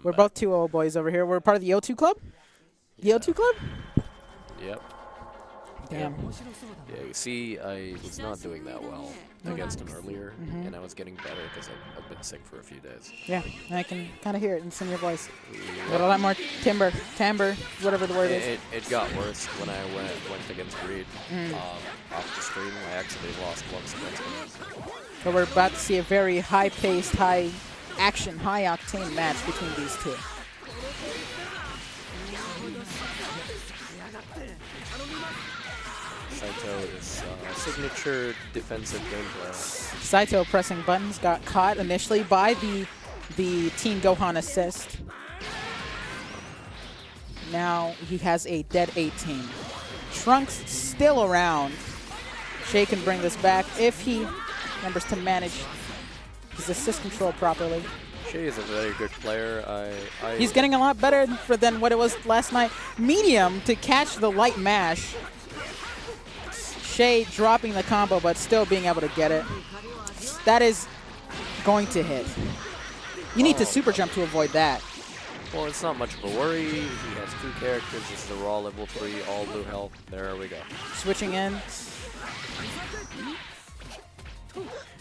We're both 2-0 boys over here. We're part of the O2 Club? The O2 Club? Yep. Damn. Yeah, you see, I was not doing that well against him earlier, and I was getting better because I've been sick for a few days. Yeah, I can kind of hear it in your voice. Got a lot more timbre, whatever the word is. It got worse when I went against Reed. Off the stream, I actually lost once against him. So we're about to see a very high-paced, high-action, high-octane match between these two. Saito is signature defensive gameplay. Saito pressing buttons, got caught initially by the Team Gohan assist. Now he has a dead 18. Trunks still around. Shay can bring this back if he remembers to manage his assist control properly. Shay is a very good player. He's getting a lot better than what it was last night. Medium to catch the light mash. Shay dropping the combo, but still being able to get it. That is going to hit. You need to super jump to avoid that. Well, it's not much of a worry. He has 2 characters. This is a raw level 3, all blue health. There we go. Switching in.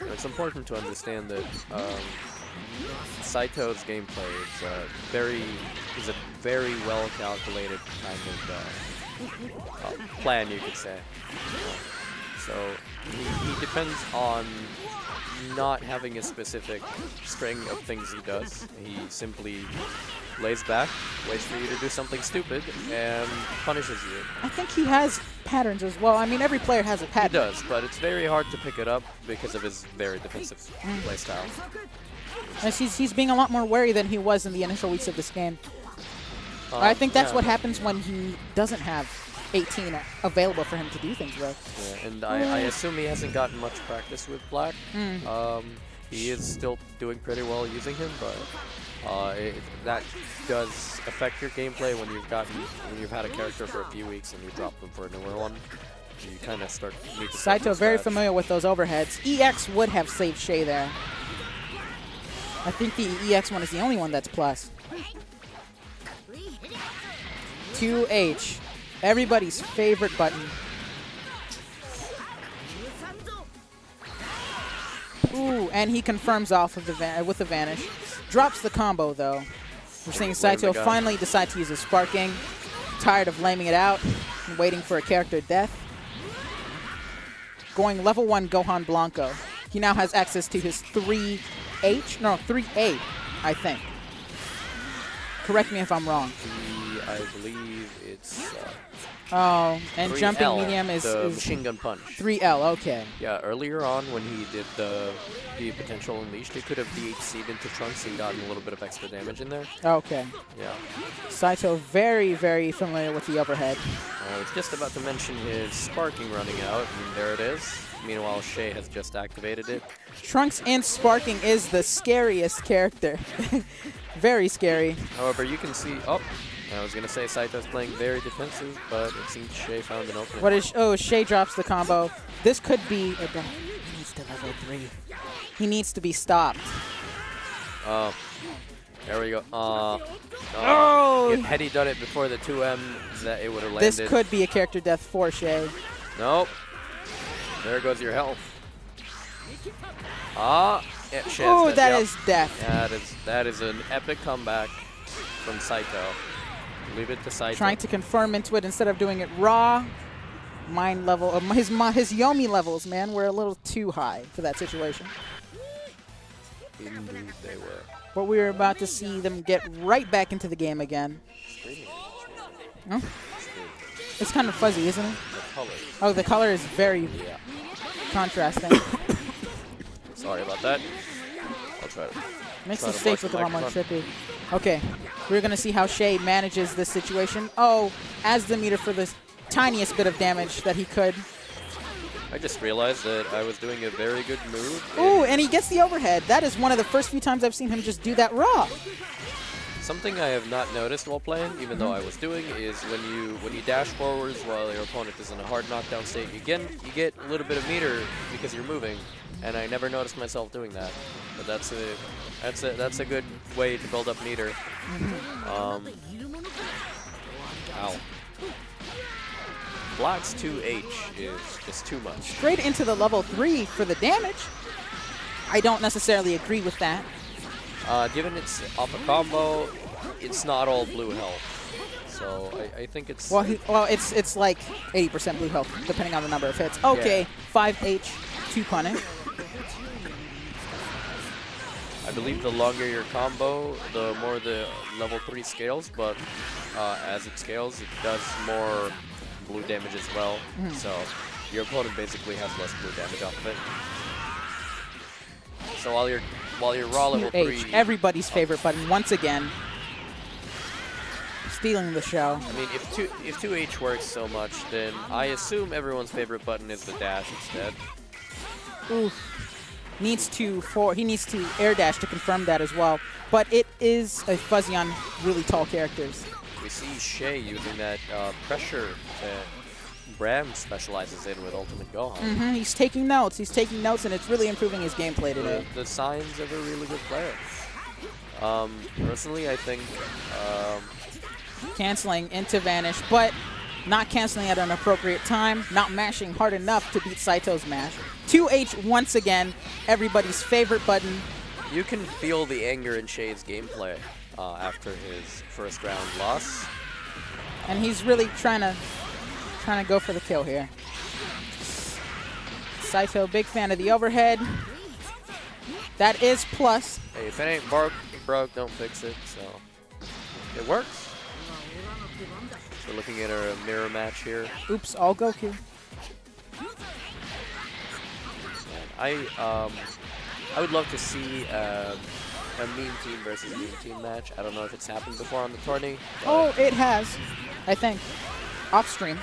It's important to understand that Saito's gameplay is a very well calculated kind of plan, you could say. So he depends on not having a specific string of things he does. He simply lays back, waits for you to do something stupid, and punishes you. I think he has patterns as well. I mean, every player has a pattern. He does, but it's very hard to pick it up because of his very defensive playstyle. He's being a lot more wary than he was in the initial weeks of this game. I think that's what happens when he doesn't have 18 available for him to do things with. Yeah, and I assume he hasn't gotten much practice with Black. He is still doing pretty well using him, but that does affect your gameplay when you've had a character for a few weeks and you drop them for a newer one. You kind of start. Saito very familiar with those overheads. EX would have saved Shay there. I think the EX one is the only one that's plus. 2H. Everybody's favorite button. Ooh, and he confirms off of with the vanish. Drops the combo though. We're seeing Saito finally decide to use his sparking. Tired of laming it out and waiting for a character death. Going level 1 Gohan Blanco. He now has access to his 3A, I think. Correct me if I'm wrong. I believe it's oh, and 3L, jumping medium is machine gun punch. 3L, okay. Yeah, earlier on when he did the potential unleashed, he could have DHC'd into Trunks and gotten a little bit of extra damage in there. Okay. Yeah. Saito very, very familiar with the overhead. I was just about to mention his sparking running out, and there it is. Meanwhile, Shay has just activated it. Trunks and sparking is the scariest character. Very scary. However, you can see. Oh, I was gonna say Saito's playing very defensive, but it seems Shay found an opening. What is? Oh, Shay drops the combo. This could be a death. He needs to level 3. He needs to be stopped. Oh, there we go. Oh! Had he done it before the 2M, that it would have landed. This could be a character death for Shay. Nope. There goes your health. Yeah, oh, that is death. That is an epic comeback from Saito. Leave it to Saito. Trying to confirm into it instead of doing it raw. Mind level, his Yomi levels, man, were a little too high for that situation. Indeed, they were. But we were about to see them get right back into the game again. Huh? It's kind of fuzzy, isn't it? The color. Oh, the color is very contrasting. Sorry about that. I'll try to. Makes the stage look a lot more trippy. Okay, we're going to see how Shay manages this situation. Oh, as the meter for the tiniest bit of damage that he could. I just realized that I was doing a very good move. Ooh, and he gets the overhead. That is one of the first few times I've seen him just do that raw. Something I have not noticed while playing, even though I was doing, is when you dash forwards while your opponent is in a hard knockdown state, you get a little bit of meter because you're moving, and I never noticed myself doing that. But that's That's a good way to build up meter. Ow. Black's 2H is just too much. Straight into the level 3 for the damage. I don't necessarily agree with that. Given it's off a combo, it's not all blue health. So I think it's... Well, it's like 80% blue health, depending on the number of hits. Okay, yeah. 5H, 2 punning. I believe the longer your combo, the more the level 3 scales, but as it scales, it does more blue damage as well. So your opponent basically has less blue damage off of it. So while you're raw level 3, everybody's favorite button once again, stealing the show. I mean, if 2H works so much, then I assume everyone's favorite button is the dash instead. Oof. He needs to air dash to confirm that as well. But it is a fuzzy on really tall characters. We see Shay using that pressure that Bram specializes in with Ultimate Gohan. He's taking notes. He's taking notes, and it's really improving his gameplay today. The signs of a really good player. Personally, I think... canceling into Vanish, but not canceling at an appropriate time, not mashing hard enough to beat Saito's mash. 2H once again, everybody's favorite button. You can feel the anger in Shay's gameplay after his first round loss. And he's really trying to go for the kill here. Saito, big fan of the overhead. That is plus. Hey, if it ain't broke, don't fix it. So it works. We're looking at a mirror match here. Oops, all Goku. And I would love to see a Meme Team versus Meme Team match. I don't know if it's happened before on the tourney. Oh, it has, I think. Off stream.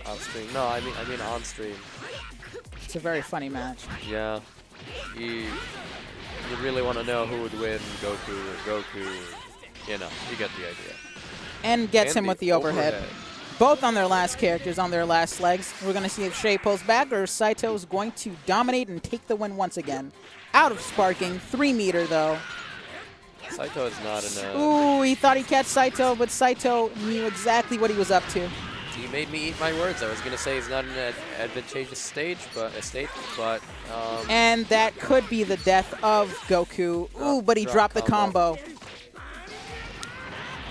Off stream. No, I mean on stream. It's a very funny match. Yeah. You really want to know who would win, Goku or Goku. You know, you get the idea. And gets him with the overhead. Both on their last characters, on their last legs. We're going to see if Shay pulls back or Saito is going to dominate and take the win once again. Out of sparking, 3 meter though. Saito is not in a... Ooh, he thought he catch Saito, but Saito knew exactly what he was up to. He made me eat my words. I was going to say he's not in an advantageous state, but and that could be the death of Goku. Ooh, but he dropped the combo.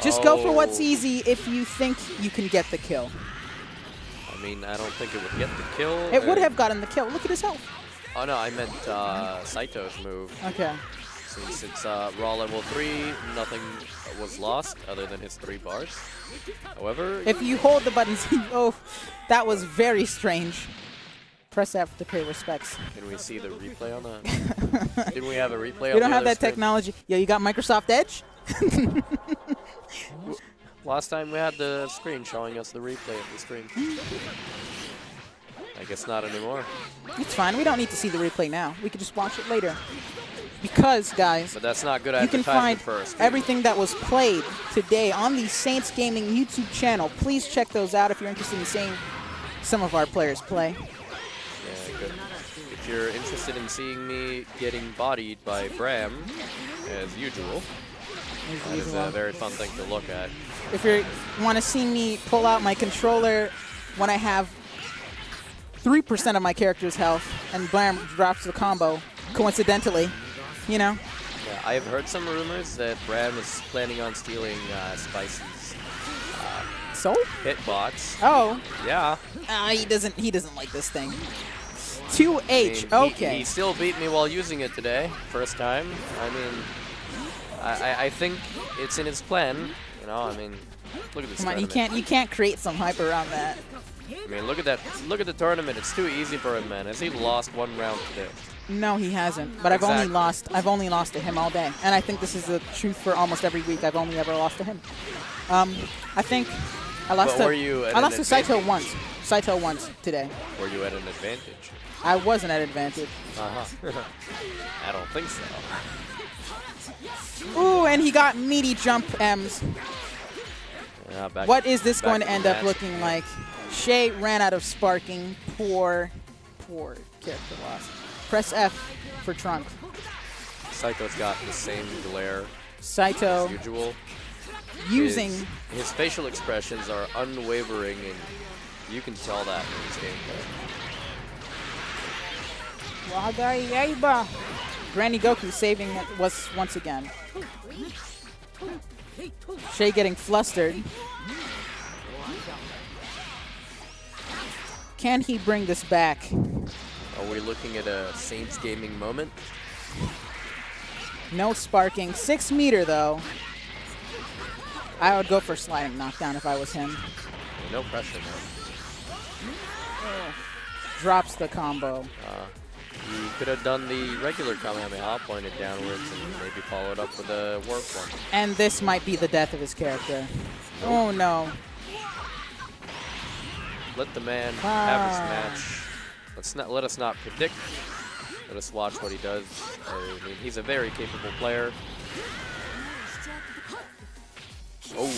Just go for what's easy if you think you can get the kill. I mean, I don't think it would get the kill. It would have gotten the kill. Look at his health. Oh, no, I meant Saito's move. Okay. Since it's raw level 3, nothing was lost other than his 3 bars. However... if you hold the buttons... oh, that was very strange. Press F to pay respects. Can we see the replay on that? Didn't we have a replay on We don't the have that screen? technology. Yo, you got Microsoft Edge? Last time we had the screen showing us the replay of the screen. I guess not anymore. It's fine. We don't need to see the replay now. We can just watch it later. Because, guys, but that's not good you can find everything that was played today on the Saints Gaming YouTube channel. Please check those out if you're interested in seeing some of our players play. Yeah, good. If you're interested in seeing me getting bodied by Bram, as usual, that is a very fun thing to look at. If you want to see me pull out my controller when I have 3% of my character's health and Bram drops the combo, coincidentally, you know? Yeah, I've heard some rumors that Bram is planning on stealing Spicy's hitbox. Oh. Yeah. He doesn't like this thing. 2H, okay. He still beat me while using it today, first time. I mean, I think it's in his plan. You know, I mean, look at this. Come on, you can't create some hype around that. I mean, look at that. Look at the tournament. It's too easy for him, man. Has he lost 1 round today? No, he hasn't. But exactly. I've only lost to him all day, and I think this is the truth for almost every week. I've only ever lost to him. I think I lost to Saito once. Saito once today. Were you at an advantage? I wasn't at advantage. I don't think so. Ooh, and he got meaty jump M's. Yeah, what is this going to end up looking like? Shay ran out of sparking. Poor character loss. Press F for Trunk. Saito's got the same glare Saito as usual. using His facial expressions are unwavering, and you can tell that in his gameplay. Granny Goku saving it once again. Shay getting flustered. Can he bring this back? Are we looking at a Saints gaming moment? No sparking. 6 meter though. I would go for sliding knockdown if I was him. No pressure, man. Drops the combo. He could have done the regular Kamehameha, pointed downwards, and maybe followed up with a warp one. And this might be the death of his character. Nope. Oh no. Let the man have his match. Let us not predict. Let us watch what he does. I mean, he's a very capable player. Oh.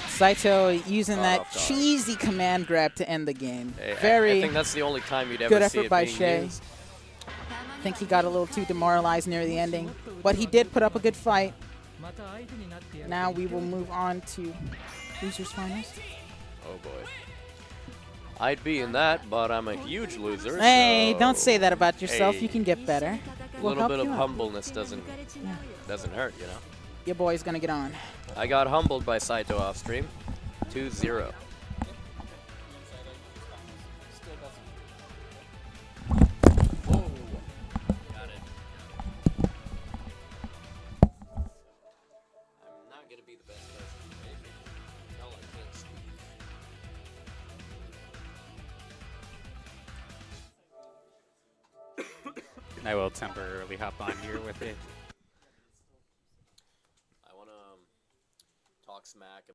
Saito using that off guard. cheesy command grab to end the game. Hey, Very I think that's the only time you'd ever good see effort it by being Shay. used. I think he got a little too demoralized near the ending, but he did put up a good fight. Now we will move on to losers finals. Oh boy. I'd be in that, but I'm a huge loser. Hey, so don't say that about yourself. hey, You can get better. A We'll little help bit of you out. humbleness doesn't hurt, you know. Your boy's gonna get on. I got humbled by Saito off stream. 2-0. I will temporarily hop on here with it. I want to talk smack